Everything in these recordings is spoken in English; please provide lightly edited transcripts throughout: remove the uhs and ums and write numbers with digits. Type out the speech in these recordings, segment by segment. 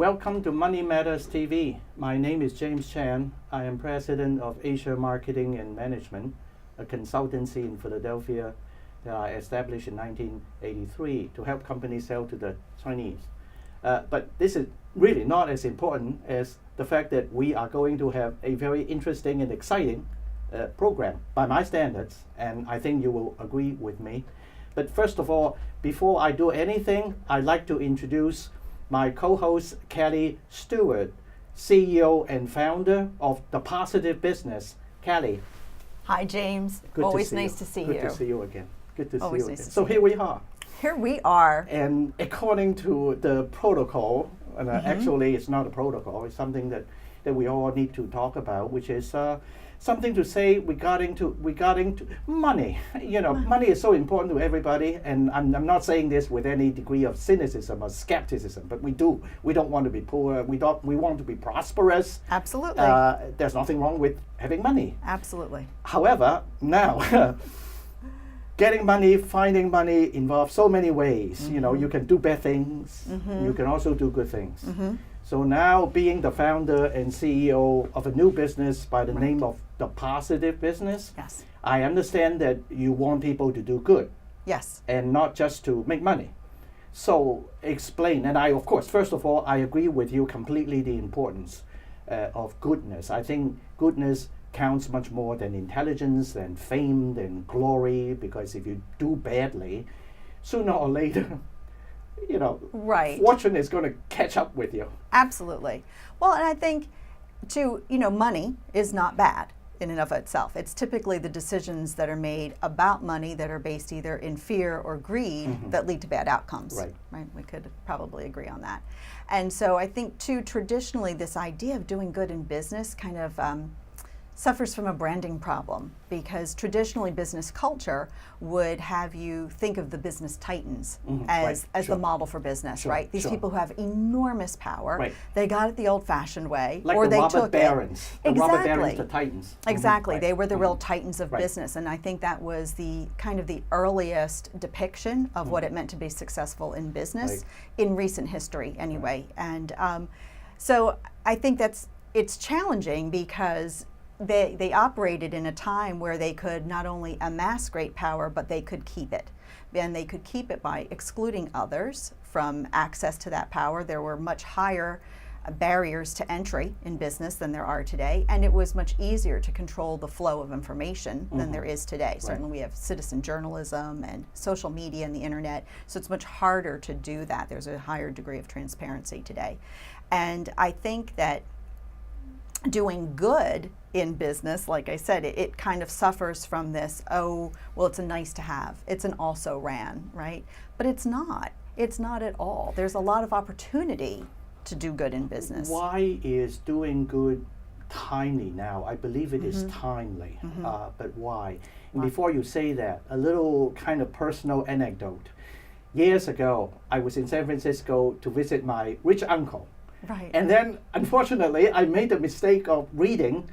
Welcome to Money Matters TV. My name is James Chan. I am president of Asia Marketing and Management, a consultancy in Philadelphia that I established in 1983 to help companies sell to the Chinese. But this is really not as important as the fact that we are going to have a very interesting and exciting program by my standards, and I think you will agree with me. But first of all, before I do anything, I'd like to introduce my co-host, Kelly Steward, CEO and founder of The Positive Business. Kelly. Hi, James. Good Always to see nice you. to see Good you. to see you again. Good to Always see you nice again. to So see here we are. Here we are. And according to the protocol, and actually it's not a protocol, it's something that we all need to talk about, which is something to say regarding to money. You know, money is so important to everybody, and I'm not saying this with any degree of cynicism or skepticism, but we don't want to be poor. We want to be prosperous. Absolutely. There's nothing wrong with having money. Absolutely. However, now getting money, finding money involves so many ways. You know, you can do bad things. You can also do good things. So now, being the founder and CEO of a new business by the name of The Positive Business, Yes. I understand that you want people to do good Yes. and not just to make money. So explain, and I, of course, first of all, I agree with you completely the importance of goodness. I think goodness counts much more than intelligence, than fame, than glory, because if you do badly, sooner or later, you know, Right. fortune is going to catch up with you. Absolutely. Well, and I think, money is not bad in and of itself. It's typically the decisions that are made about money that are based either in fear or greed that lead to bad outcomes. Right. We could probably agree on that. And so I think, too, traditionally, this idea of doing good in business kind of suffers from a branding problem, because traditionally business culture would have you think of the business titans as Sure. the model for business, Sure, right? These sure. people who have enormous power, Right. they got it the old-fashioned way, Like or the they Robert took Barons. it. The Robert Barons, Exactly. the Titans. Exactly. Right. They were the real titans of Right. business, and I think that was the kind of the earliest depiction of what it meant to be successful in business in recent history, anyway. And so I think it's challenging because they operated in a time where they could not only amass great power, but they could keep it. And they could keep it by excluding others from access to that power. There were much higher barriers to entry in business than there are today, and it was much easier to control the flow of information than there is today. Certainly we have citizen journalism and social media and the internet, so it's much harder to do that. There's a higher degree of transparency today. And I think that doing good in business, like I said, it kind of suffers from this, it's a nice to have. It's an also ran, right? But it's not. It's not at all. There's a lot of opportunity to do good in business. Why is doing good timely now? I believe it is timely, but why? And before you say that, a little kind of personal anecdote. Years ago, I was in San Francisco to visit my rich uncle. Right. And then, unfortunately, I made the mistake of reading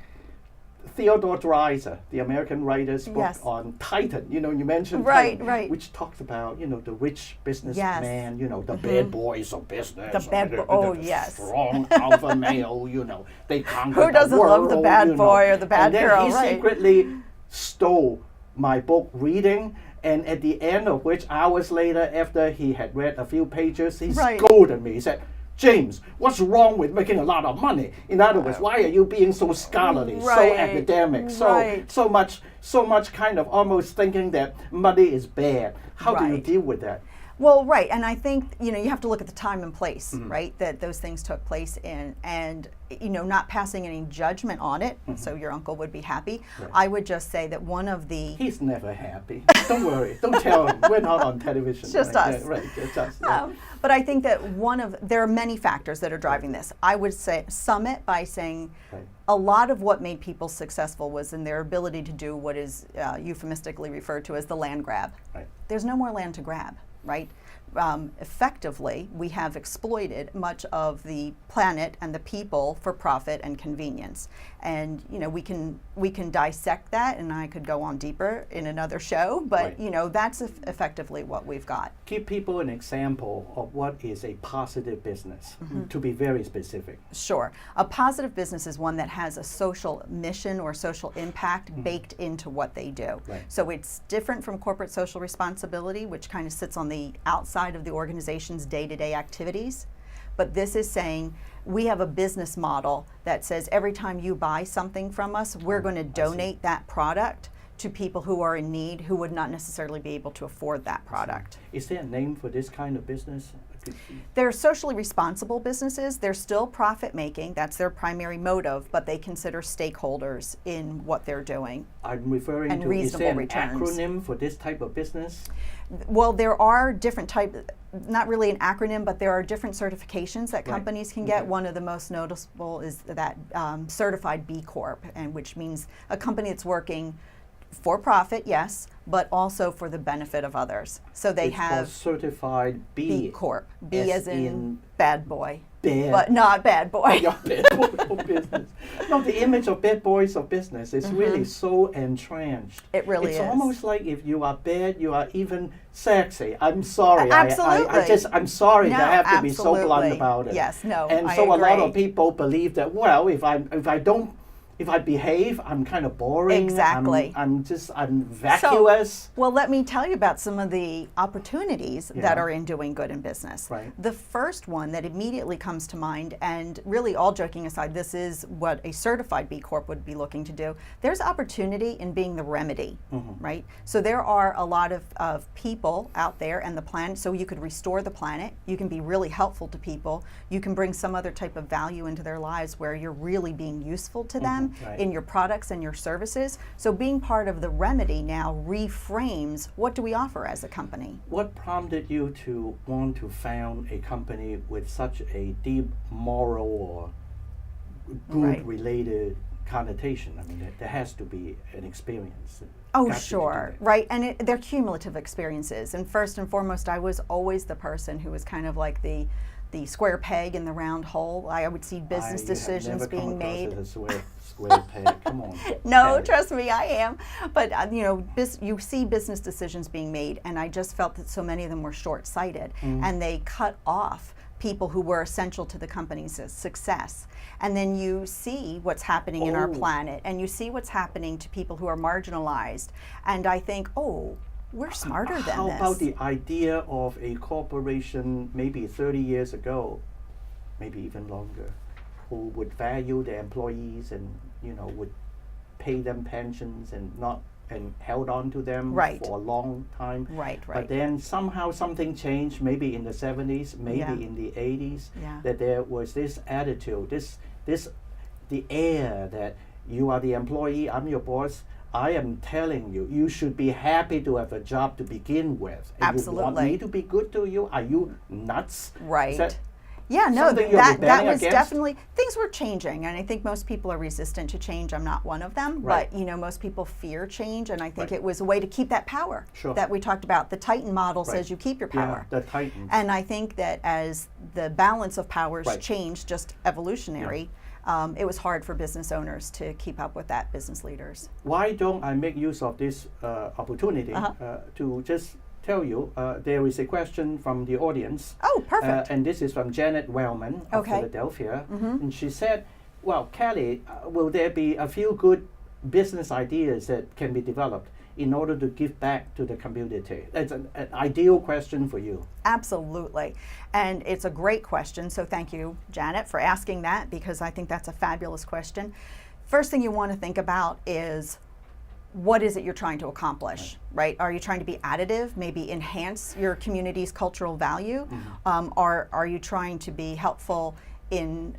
Theodore Dreiser, the American writer's book on Titan. You know, you mentioned Titan, which talks about, the rich businessman, the bad boys of business. The bad boy, the strong alpha male, they conquer Who doesn't the world, love the bad boy or the bad girl, and then he secretly stole my book reading, and at the end of which, hours later, after he had read a few pages, he scolded me. He said, "James, what's wrong with making a lot of money? In other words, why are you being so scholarly, so academic, so much kind of almost thinking that money is bad?" How do you deal with that? Well, right, and I think, you have to look at the time and place, right, that those things took place in, and, not passing any judgment on it, so your uncle would be happy. Right. I would just say that one of the... He's never happy. Don't worry. Don't tell him. We're not on television. It's just us. Yeah, right, just us. Yeah. But I think that there are many factors that are driving this. I would sum it by saying a lot of what made people successful was in their ability to do what is euphemistically referred to as the land grab. Right. There's no more land to grab. Right? effectively, we have exploited much of the planet and the people for profit and convenience. And we can dissect that, and I could go on deeper in another show. But Right. That's effectively what we've got. Give people an example of what is a positive business, to be very specific. Sure. A positive business is one that has a social mission or social impact baked into what they do. Right. So it's different from corporate social responsibility, which kind of sits on the outside of the organization's day-to-day activities. But this is saying we have a business model that says every time you buy something from us, we're going to donate that product to people who are in need, who would not necessarily be able to afford that product. Is there a name for this kind of business? They're socially responsible businesses. They're still profit making. That's their primary motive, but they consider stakeholders in what they're doing. I'm referring And to, is there reasonable an returns. acronym for this type of business? Well, there are different not really an acronym, but there are different certifications that Right. companies can get. Okay. One of the most noticeable is that certified B Corp, and which means a company that's working for profit, yes, but also for the benefit of others. So they It's called have certified B Corp, B as in in bad boy, bad. but not bad boy. Yeah, bad boy of business. No, the image of bad boys of business is really so entrenched. It really it's is. almost like if you are bad, you are even sexy. I'm sorry. Absolutely. I'm sorry No, that I have to be so blunt absolutely. about it. Yes, no, And I so a lot agree. of people believe that, well, if I behave, I'm kind of boring. Exactly. I'm vacuous. Well, let me tell you about some of the opportunities that Yeah. are in doing good in business. Right. The first one that immediately comes to mind, and really all joking aside, this is what a certified B Corp would be looking to do. There's opportunity in being the remedy, right? So there are a lot of people out there and the planet, so you could restore the planet, you can be really helpful to people, you can bring some other type of value into their lives where you're really being useful to them Right. in your products and your services. So being part of the remedy now reframes what do we offer as a company. What prompted you to want to found a company with such a deep moral or good Right. related connotation? I mean, there has to be an experience. that Oh, got you to do sure, it. right. And they're cumulative experiences. And first and foremost, I was always the person who was kind of like the square peg in the round hole. I would see business decisions being made. As a square peg. Come on. No, Kelly. trust me, I am. But you see business decisions being made, and I just felt that so many of them were short-sighted, and they cut off people who were essential to the company's success. And then you see what's happening in our Oh. planet, and you see what's happening to people who are marginalized. And I think, we're smarter than How this. about the idea of a corporation maybe 30 years ago, maybe even longer, who would value their employees and would pay them pensions and held on to them Right. for a long time. Right. But then somehow something changed, maybe in the 70s, maybe Yeah. in the 80s, Yeah. that there was this attitude, the air that you are the employee, I'm your boss. I am telling you, you should be happy to have a job to begin with. And you want Absolutely. me to be good to you? Are you nuts? Right. Is that Yeah, no, something you're that rebelling was against? definitely, things were changing, and I think most people are resistant to change. I'm not one of them, Right. but most people fear change, and I think Right. it was a way to keep that power Sure. that we talked about. The Titan model Right. says you keep your power. Yeah, the Titans. And I think that as the balance of powers Right. changed, just evolutionary, it was hard for business owners to keep up with that, business leaders. Why don't I make use of this opportunity to just tell you there is a question from the audience. Oh, perfect. And this is from Janet Wellman of Okay. Philadelphia. And she said, well, Kelly, will there be a few good business ideas that can be developed in order to give back to the community? It's an ideal question for you. Absolutely. And it's a great question. So thank you, Janet, for asking that, because I think that's a fabulous question. First thing you want to think about is, what is it you're trying to accomplish, right? Are you trying to be additive, maybe enhance your community's cultural value? Are you trying to be helpful in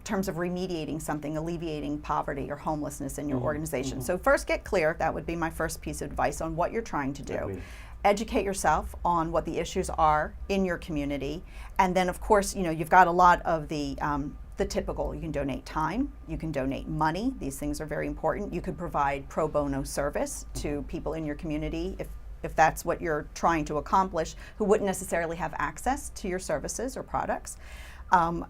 terms of remediating something, alleviating poverty or homelessness in your organization? So first, get clear. That would be my first piece of advice on what you're trying to do. Agreed. Educate yourself on what the issues are in your community. And then, of course, you've got a lot of the typical. You can donate time, you can donate money. These things are very important. You could provide pro bono service to people in your community if if that's what you're trying to accomplish, who wouldn't necessarily have access to your services or products.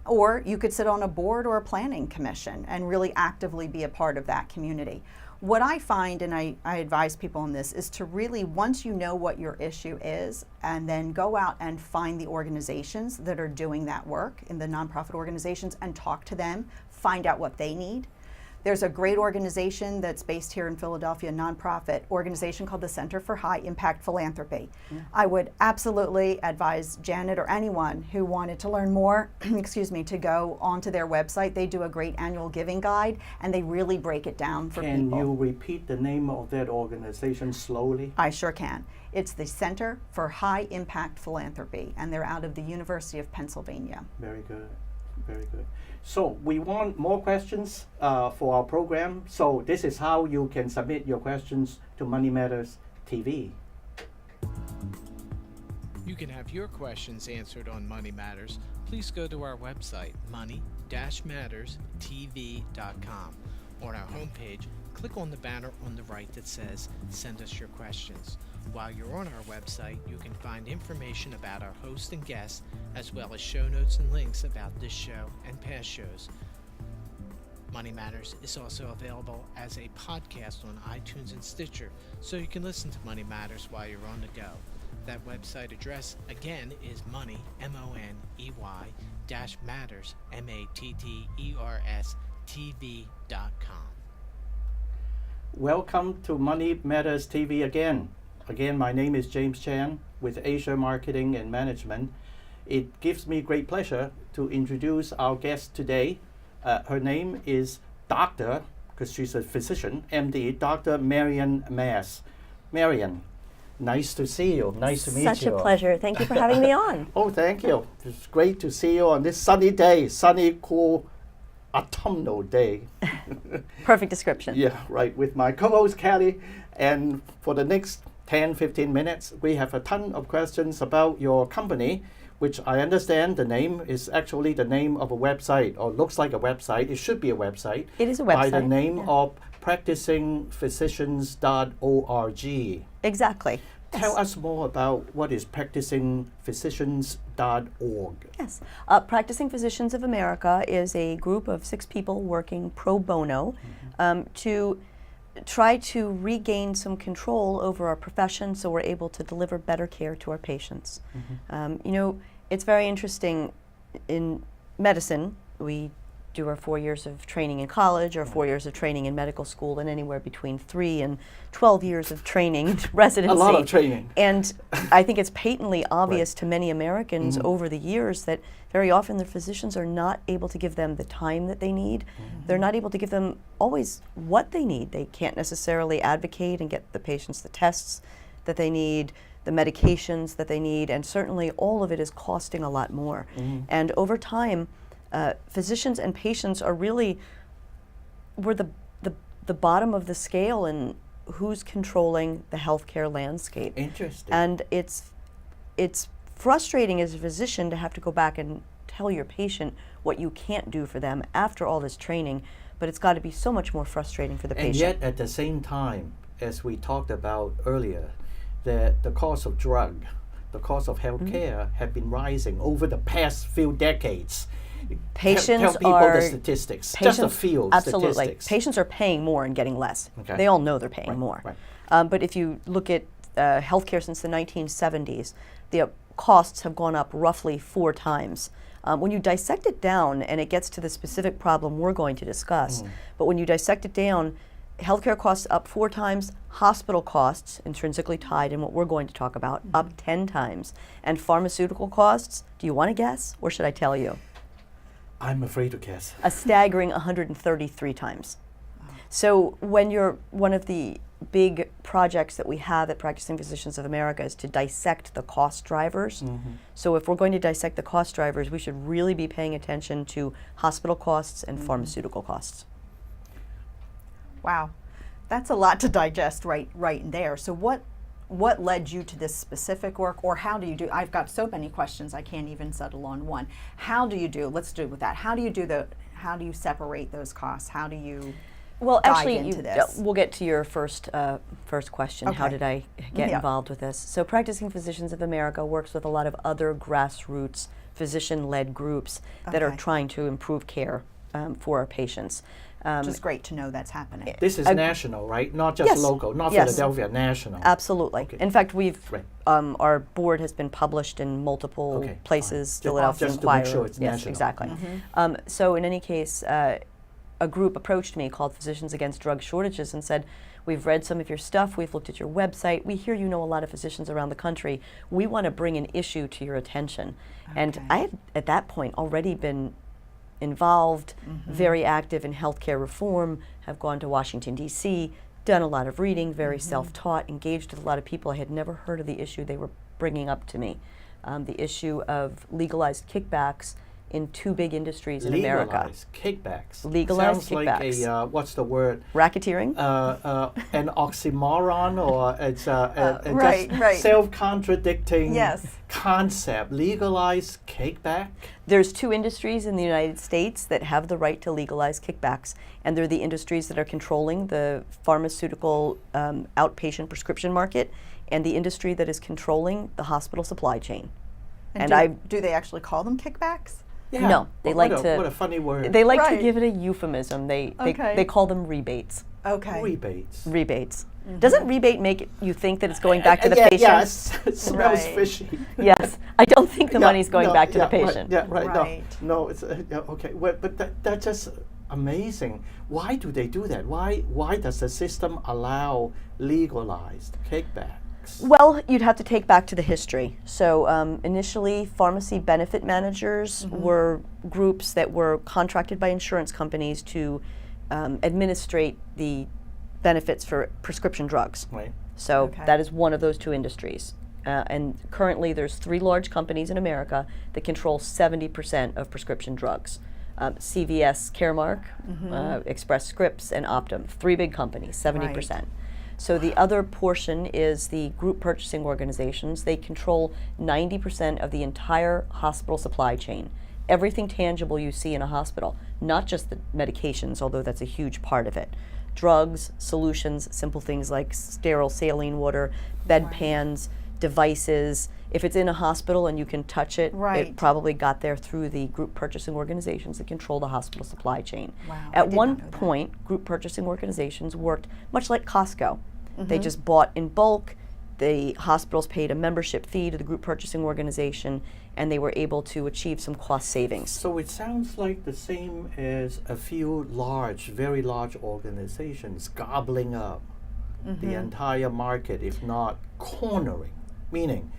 Or you could sit on a board or a planning commission and really actively be a part of that community. What I find, and I advise people on this, is to really, once you know what your issue is, and then go out and find the organizations that are doing that work in the nonprofit organizations and talk to them, find out what they need. There's a great organization that's based here in Philadelphia, a nonprofit organization called the Center for High Impact Philanthropy. Yeah. I would absolutely advise Janet or anyone who wanted to learn more, excuse me, to go onto their website. They do a great annual giving guide, and they really break it down for people. Can you repeat the name of that organization slowly? I sure can. It's the Center for High Impact Philanthropy, and they're out of the University of Pennsylvania. Very good. Very good. So we want more questions for our program. So this is how you can submit your questions to Money Matters TV. You can have your questions answered on Money Matters. Please go to our website, money-matterstv.com. On our homepage, click on the banner on the right that says Send Us Your Questions. While you're on our website, you can find information about our hosts and guests, as well as show notes and links about this show and past shows. Money Matters is also available as a podcast on iTunes and Stitcher, so you can listen to Money Matters while you're on the go. That website address, again, is money, M-O-N-E-Y, -matters, M-A-T-T-E-R-S, TV.com. Welcome to Money Matters TV again. Again, my name is James Chan with Asia Marketing and Management. It gives me great pleasure to introduce our guest today. Her name is Dr., because she's a physician, MD, Dr. Marion Mass. Marion, nice to see you. Nice to meet you. Such a pleasure. Thank you for having me on. Oh, thank you. It's great to see you on this sunny day, sunny, cool, autumnal day. Perfect description. Yeah, right, with my co-host Kelly. And for the next 10-15 minutes, we have a ton of questions about your company, which I understand the name is actually the name of a website, or looks like a website. It should be a website. It is a website. By the name of practicingphysicians.org. Exactly. Tell us more about what is practicingphysicians.org. Yes. Practicing Physicians of America is a group of 6 people working pro bono to try to regain some control over our profession so we're able to deliver better care to our patients. It's very interesting. In medicine, we do our 4 years of training in college or 4 years of training in medical school, and anywhere between 3 and 12 years of training residency. A lot of training. And I think it's patently obvious to many Americans over the years that very often their physicians are not able to give them the time that they need. They're not able to give them always what they need. They can't necessarily advocate and get the patients the tests that they need, the medications that they need, and certainly all of it is costing a lot more. And over time, physicians and patients are really, we're the bottom of the scale in who's controlling the healthcare landscape. Interesting. And it's frustrating as a physician to have to go back and tell your patient what you can't do for them after all this training, but it's got to be so much more frustrating for the patient. And yet at the same time, as we talked about earlier, that the cost of drug, the cost of healthcare have been rising over the past few decades. Patients tell people are the statistics, just a few absolutely. statistics. Patients are paying more and getting less. Okay. They all know they're paying more. Right. But if you look at healthcare since the 1970s, the costs have gone up roughly 4 times. When you dissect it down, and it gets to the specific problem we're going to discuss, but when you dissect it down, healthcare costs up 4 times, hospital costs, intrinsically tied in what we're going to talk about, up 10 times. And pharmaceutical costs, do you want to guess, or should I tell you? I'm afraid to guess. A staggering 133 times. So when you're, one of the big projects that we have at Practicing Physicians of America is to dissect the cost drivers. So if we're going to dissect the cost drivers, we should really be paying attention to hospital costs and pharmaceutical costs. Wow, that's a lot to digest right in there. So what led you to this specific work, or how do you do? I've got so many questions I can't even settle on one. How do you do? Let's do with that. How do you separate those costs? How do you Well, dive actually, into this. we'll get to your first question. How Okay. did I get Yeah. involved with this? So, Practicing Physicians of America works with a lot of other grassroots physician-led groups that are Okay. trying to improve care for our patients. Which is great to know that's happening. This is national, right? Not just Yes. local, not Yes. Philadelphia, national. Absolutely. Okay. In fact, we've Right. our board has been published in multiple Okay, places. fine. Philadelphia Just to make Inquirer. sure it's yes, national. exactly. Mm-hmm. So in any case, a group approached me called Physicians Against Drug Shortages and said, "We've read some of your stuff. We've looked at your website. We hear you know a lot of physicians around the country. We want to bring an issue to your attention." And Okay. I had at that point already been involved, very active in healthcare reform, have gone to Washington, D.C., done a lot of reading, very self-taught, engaged with a lot of people. I had never heard of the issue they were bringing up to me, the issue of legalized kickbacks in two big industries in America. Legalized kickbacks. Legalized Sounds like kickbacks. a, what's the word? Racketeering? An oxymoron, or it's a right, just right. self-contradicting Yes. concept. Legalized kickback? There's two industries in the United States that have the right to legalize kickbacks, and they're the industries that are controlling the pharmaceutical outpatient prescription market and the industry that is controlling the hospital supply chain. And do they actually call them kickbacks? Yeah. No, they What like a- to- What a funny word. They like to Right. give it a euphemism. They Okay. call them rebates. Okay. Rebates. Rebates. Doesn't rebate make you think that it's going back to the yeah, patient? Yeah, it smells Right. fishy. Yes. I don't think the Yeah, money's going no, back to yeah, the patient. Right, yeah, right. Right. No, it's yeah, okay. Well, but that's just amazing. Why do they do that? Why does the system allow legalized kickbacks? Well, you'd have to take back to the history. So initially, pharmacy benefit managers were groups that were contracted by insurance companies to administrate the benefits for prescription drugs. Right. So Okay. that is one of those two industries. And currently, there's three large companies in America that control 70% of prescription drugs. CVS Caremark, Express Scripts, and Optum. Three big companies, 70%. So the other portion is the group purchasing organizations. They control 90% of the entire hospital supply chain. Everything tangible you see in a hospital, not just the medications, although that's a huge part of it. Drugs, solutions, simple things like sterile saline water, bedpans, devices. If it's in a hospital and you can touch it, Right. it probably got there through the group purchasing organizations that control the hospital supply chain. Wow, I At did one not know that. point, group purchasing organizations worked much like Costco. They just bought in bulk. The hospitals paid a membership fee to the group purchasing organization, and they were able to achieve some cost savings. So it sounds like the same as a few very large organizations gobbling up the entire market, if not cornering. Meaning,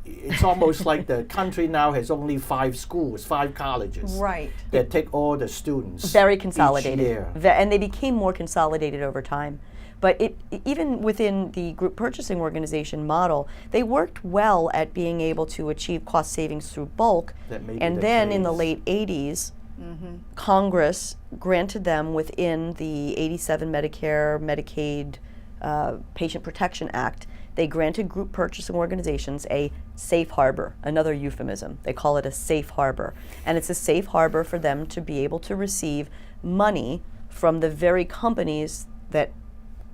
it's almost like the country now has only 5 schools, 5 colleges Right. that take all the students. Very each consolidated. year. And they became more consolidated over time. But even within the group purchasing organization model, they worked well at being able to achieve cost savings through bulk. That may be And the then in the case. late 80s, Congress granted them within the 87 Medicare, Medicaid Patient Protection Act, they granted group purchasing organizations a safe harbor, another euphemism. They call it a safe harbor. And it's a safe harbor for them to be able to receive money from the very companies that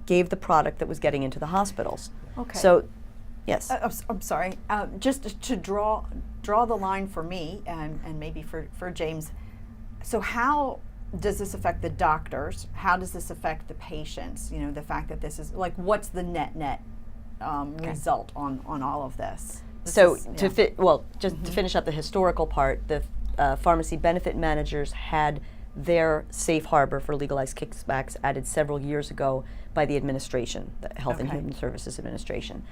gave the product that was getting into the hospitals. Okay. So, yes. I'm sorry. Just to draw the line for me and maybe for James. So how does this affect the doctors? How does this affect the patients? You know, the fact that this is like, what's the net result on all of this? So To finish up the historical part, the pharmacy benefit managers had their safe harbor for legalized kickbacks added several years ago by the administration, the Health and Okay. Human Services Administration.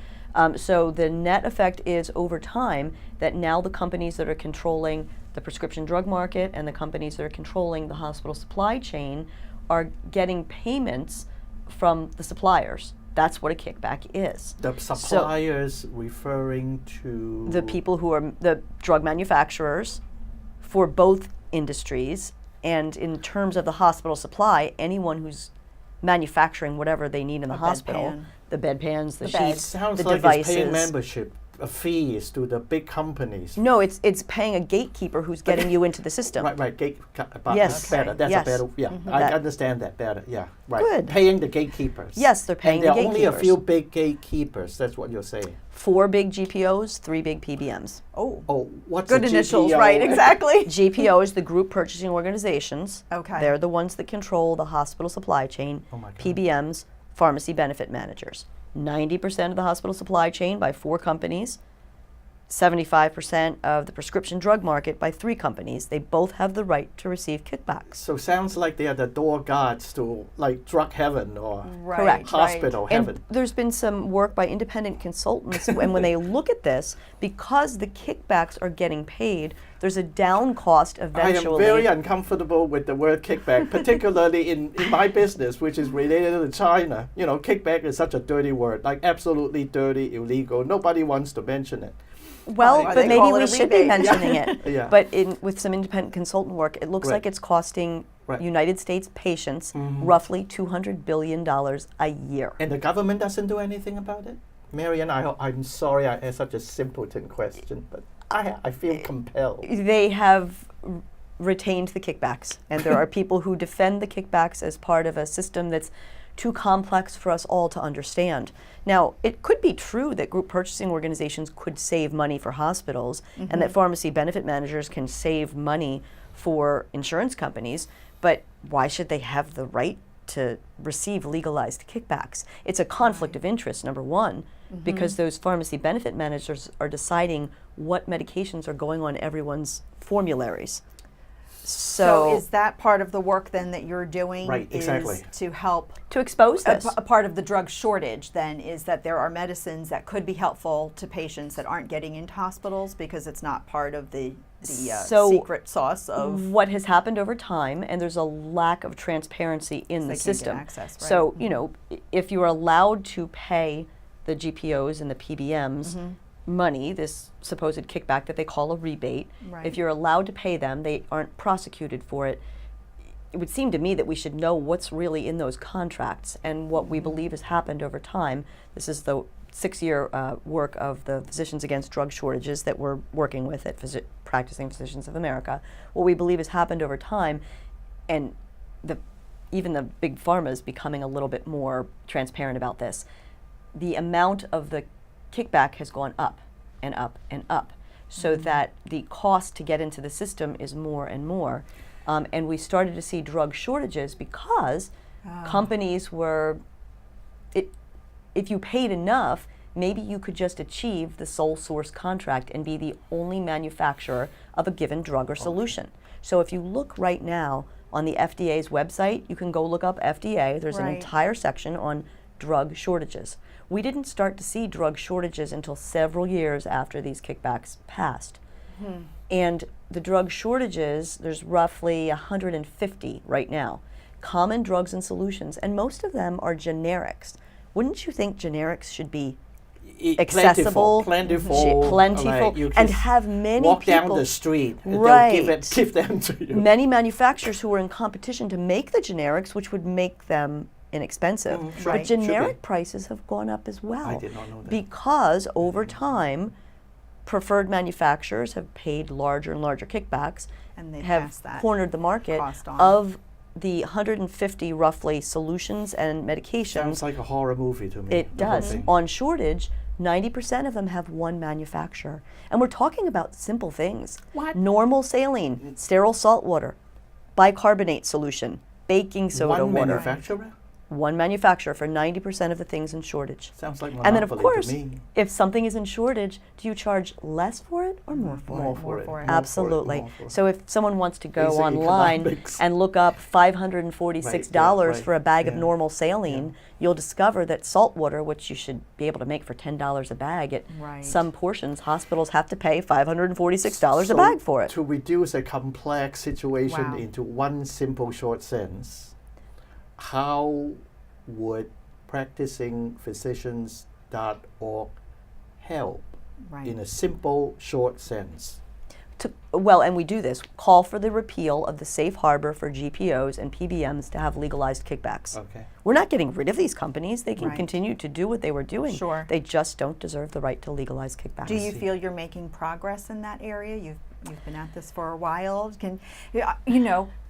So the net effect is over time that now the companies that are controlling the prescription drug market and the companies that are controlling the hospital supply chain are getting payments from the suppliers. That's what a kickback is. The suppliers referring to The people who are the drug manufacturers for both industries, and in terms of the hospital supply, anyone who's manufacturing whatever they need in the A hospital, bedpan. the bedpans, the The beds. sheets, sounds the like devices. it's paying membership fees to the big companies. No, it's paying a gatekeeper who's getting you into the system. Right. Yes. Better. That's Yes. a better. Yeah, I That- understand that better. Yeah, right. Good. Paying the gatekeepers. Yes, they're paying and the there are only a gatekeepers. few big gatekeepers. That's what you're saying. 4 big GPOs, 3 big PBMs. Oh, Oh, what's good a initials, GPO? right? Exactly. GPOs, the group purchasing organizations. Okay. They're the ones that control the hospital supply chain. Oh my God. PBMs, pharmacy benefit managers. 90% of the hospital supply chain by 4 companies. 75% of the prescription drug market by 3 companies. They both have the right to receive kickbacks. So sounds like they are the door guards to like drug heaven or Correct. hospital heaven. And there's been some work by independent consultants, and when they look at this, because the kickbacks are getting paid, there's a down cost eventually. I am very uncomfortable with the word kickback, particularly in my business, which is related to China. You know, kickback is such a dirty word, like absolutely dirty, illegal. Nobody wants to mention it. Well, They but maybe call it we a should be rebate. mentioning it. Yeah. But with some independent consultant work, it looks Right. like it's costing Right. United States patients roughly $200 billion a year. And the government doesn't do anything about it? Marion, I'm sorry I asked such a simpleton question, but I feel compelled. They have retained the kickbacks, and there are people who defend the kickbacks as part of a system that's too complex for us all to understand. Now, it could be true that group purchasing organizations could save money for hospitals and that pharmacy benefit managers can save money for insurance companies, but why should they have the right to receive legalized kickbacks? It's a conflict of interest, number one, because those pharmacy benefit managers are deciding what medications are going on everyone's formularies. So is that part of the work then that you're doing? Right, exactly. Is to help to expose this. a part of the drug shortage then is that there are medicines that could be helpful to patients that aren't getting into hospitals because it's not part of the So secret sauce of what has happened over time, and there's a lack of transparency in they the can't get system. access, right. So, you know, if you're allowed to pay the GPOs and the PBMs money, this supposed kickback that they call a rebate, Right. if you're allowed to pay them, they aren't prosecuted for it. It would seem to me that we should know what's really in those contracts and what we believe has happened over time. This is the 6-year work of the Physicians Against Drug Shortages that we're working with at Practicing Physicians of America. What we believe has happened over time, and even the big pharma is becoming a little bit more transparent about this. The amount of the kickback has gone up and up and up, so that the cost to get into the system is more and more. And we started to see drug shortages because companies were, if you paid enough, maybe you could just achieve the sole source contract and be the only manufacturer of a given drug or solution. So if you look right now on the FDA's website, you can go look up FDA. There's an Right. entire section on drug shortages. We didn't start to see drug shortages until several years after these kickbacks passed. And the drug shortages, there's roughly 150 right now. Common drugs and solutions, and most of them are generics. Wouldn't you think generics should be accessible, plentiful, like you and just have many walk people down the street, and Right. they'll give them to you. many manufacturers who are in competition to make the generics, which would make them inexpensive. Right. But Should be. generic prices have gone up as well. I did not know that. Because over time, preferred manufacturers have paid larger and larger kickbacks, And they have pass that cornered the market cost on. of the 150 roughly solutions and medications. Sounds like a horror movie to me. It the whole does. thing. On shortage, 90% of them have one manufacturer. And we're talking about simple things. What? Normal saline, sterile salt water, bicarbonate solution, baking soda One water. manufacturer? One manufacturer for 90% of the things in shortage. Sounds like And then, of monopoly course, to me. if something is in shortage, do you charge less for it or more for More it? for it. for it. more Absolutely. more for it. So if someone wants to go Basic online economics. and look up $546 right, for a bag of yeah, normal saline, you'll discover that salt water, which you should be able to make for $10 a bag, at Right. some portions, hospitals have to pay $546 So a bag for it. To reduce a complex situation Wow. into one simple short sentence, how would practicingphysicians.org help right. in a simple short sentence? Well, and we do this, call for the repeal of the safe harbor for GPOs and PBMs to have legalized kickbacks. Okay. We're not getting rid of these companies. They can Right. continue to do what they were doing. Sure. They just don't deserve the right to legalize kickbacks. Do you feel you're making progress in that area? You've been at this for a while.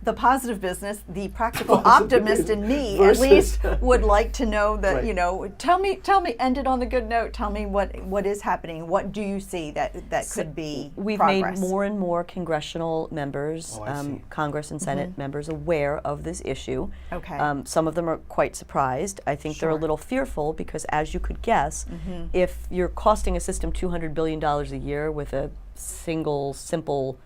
The positive business, the practical optimist in me, at versus- least, would like to know that, Right. tell me, end it on the good note. Tell me what is happening. What do you see that could be We've progress? made more and more congressional members, Oh, I see. Congress and Senate members aware of this issue. Okay. Some of them are quite surprised. I think they're a Sure. little fearful because, as you could guess, if you're costing a system $200 billion a year with a single, simple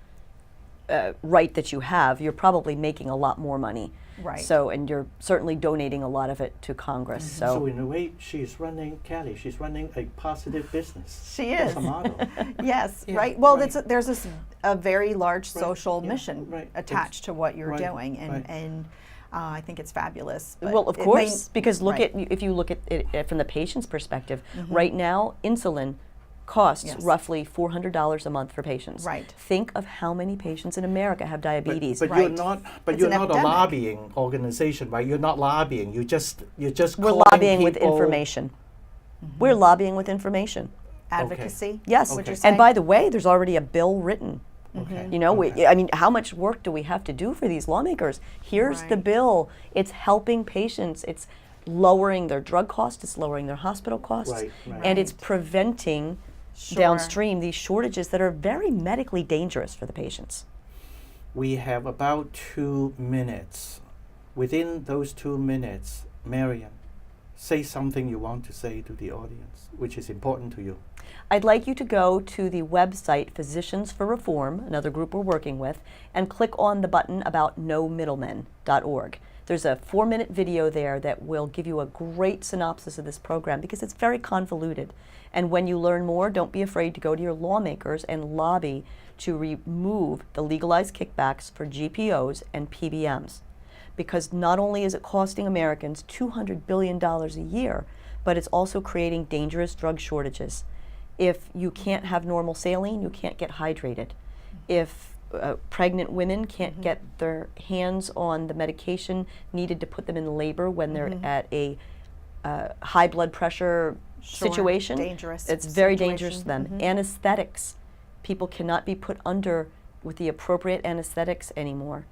right that you have, you're probably making a lot more money. Right. So, and you're certainly donating a lot of it to Congress. So in a way, she's running a positive business. She That's is. a model. Yes, Yeah, right. Well, right. there's a very large Right, social yeah, mission right. attached to what you're right, doing, right. and I think it's fabulous. But Well, of it may- course, because right. if you look at it from the patient's perspective, right now insulin costs Yes. roughly $400 a month for patients. Right. Think of how many patients in America have diabetes. But Right. you're not. But It's you're an not a epidemic. lobbying organization, right? You're not lobbying. You're just. We're calling lobbying with people- information. We're lobbying with information. Advocacy. Yes. What you're Okay. saying? And by the way, there's already a bill written. Okay. You know, okay. I mean, how much work do we have to do for these lawmakers? Here's the Right. bill. It's helping patients. It's lowering their drug costs. It's lowering their hospital costs. Right, right. And it's Right. preventing Sure. downstream these shortages that are very medically dangerous for the patients. We have about 2 minutes. Within those 2 minutes, Marion, say something you want to say to the audience, which is important to you. I'd like you to go to the website Physicians for Reform, another group we're working with, and click on the button aboutnomiddlemen.org. There's a 4-minute video there that will give you a great synopsis of this program because it's very convoluted. And when you learn more, don't be afraid to go to your lawmakers and lobby to remove the legalized kickbacks for GPOs and PBMs. Because not only is it costing Americans $200 billion a year, but it's also creating dangerous drug shortages. If you can't have normal saline, you can't get hydrated. If pregnant women can't get their hands on the medication needed to put them in labor when they're at a high blood pressure Sure. situation, Dangerous it's very situation. dangerous to them. Anesthetics, people cannot be put under with the appropriate anesthetics anymore.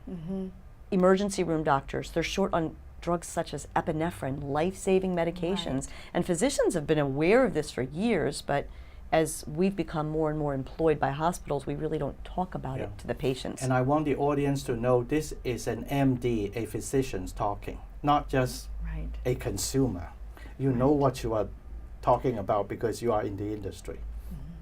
Emergency room doctors, they're short on drugs such as epinephrine, life-saving medications. And physicians have been aware of this for years, but as we've become more and more employed by hospitals, we really don't talk about Yeah. it to the patients. And I want the audience to know this is an MD, a physician talking, not just Right. a consumer. You know what you are talking about because you are in the industry.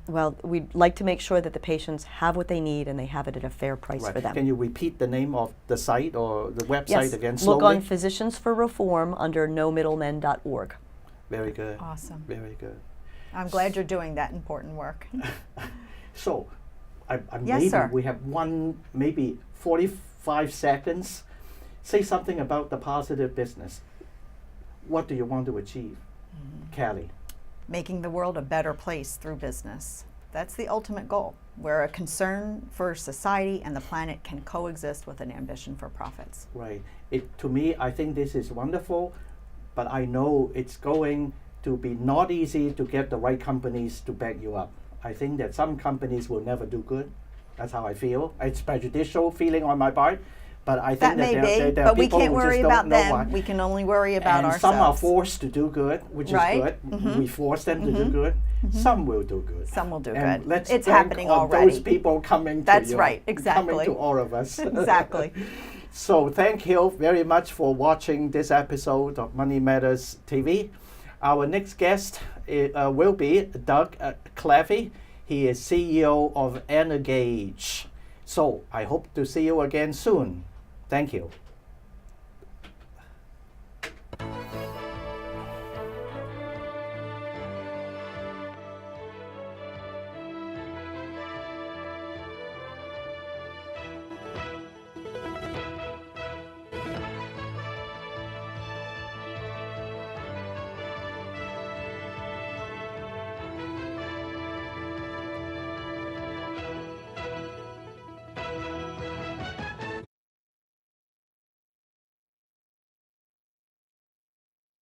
Well, we'd like to make sure that the patients have what they need and they have it at a fair price for them. Can you repeat the name of the site or the website Yes, again look slowly? on Physicians for Reform undernomiddlemen.org. Very good. Awesome. Very good. I'm glad you're doing that important work. So, Yes, maybe sir. we have maybe 45 seconds. Say something about the positive business. What do you want to achieve, Kelly? Making the world a better place through business. That's the ultimate goal, where a concern for society and the planet can coexist with an ambition for profits. Right. To me, I think this is wonderful, but I know it's going to be not easy to get the right companies to back you up. I think that some companies will never do good. That's how I feel. It's prejudicial feeling on my part, but I think That may be, there are but we people can't who just worry don't about know them. why. We can only worry about And ourselves. some are forced to do good, which Right. is good. We force them to do good. Some will do good. Some will do And good. let's It's bank happening on already. those people coming to That's you. right, exactly. Coming to all of us. Exactly. So thank you very much for watching this episode of Money Matters TV. Our next guest will be Doug Clevey. He is CEO of Energage. So I hope to see you again soon. Thank you.